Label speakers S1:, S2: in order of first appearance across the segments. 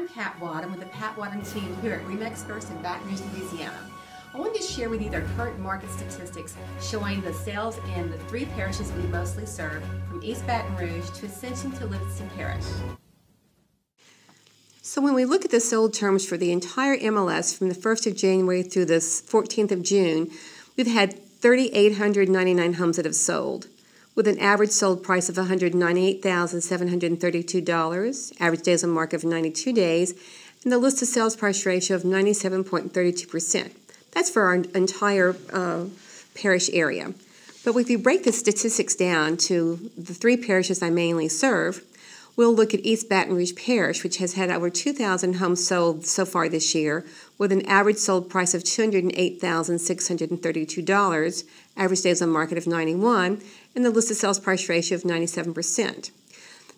S1: I'm Pat Wadham with the Pat Wadham team here at Remax First in Baton Rouge, Louisiana. I wanted to share with you their current market statistics showing the sales in the three parishes we mostly serve, from East Baton Rouge to Ascension to Livingston Parish. So when we look at the sold terms for the entire MLS from the 1st of January through the 14th of June, we've had 3,899 homes that have sold, with an average sold price of $198,732, average days on market of 92 days, and the listed sales price ratio of 97.32%. That's for our entire parish area. But if you break the statistics down to the three parishes I mainly serve, we'll look at East Baton Rouge Parish, which has had over 2,000 homes sold so far this year, with an average sold price of $208,632, average days on market of 91, and the listed sales price ratio of 97%.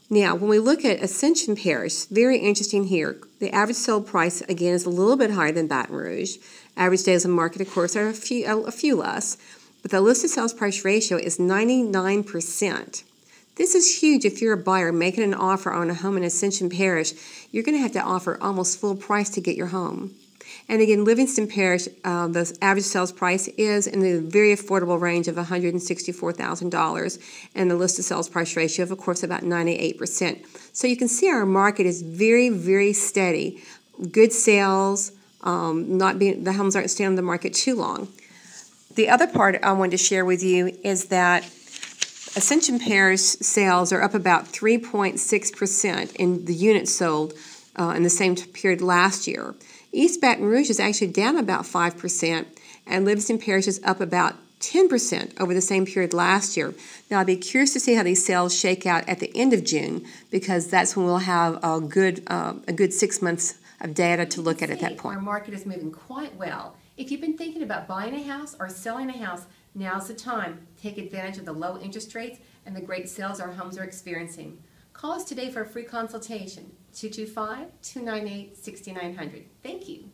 S1: Now, when we look at Ascension Parish, very interesting here. The average sold price, again, is a little bit higher than Baton Rouge. Average days on market, of course, are a few less, but the listed sales price ratio is 99%. This is huge if you're a buyer making an offer on a home in Ascension Parish. You're going to have to offer almost full price to get your home. And again, Livingston Parish, the average sales price is in the very affordable range of $164,000, and the listed sales price ratio of course, about 98%. So you can see our market is very, very steady. Good sales, the homes aren't staying on the market too long. The other part I wanted to share with you is that Ascension Parish sales are up about 3.6% in the units sold in the same period last year. East Baton Rouge is actually down about 5%, and Livingston Parish is up about 10% over the same period last year. Now, I'd be curious to see how these sales shake out at the end of June, because that's when we'll have a good 6 months of data to look at that point. Our market is moving quite well. If you've been thinking about buying a house or selling a house, now's the time. Take advantage of the low interest rates and the great sales our homes are experiencing. Call us today for a free consultation, 225-298-6900. Thank you.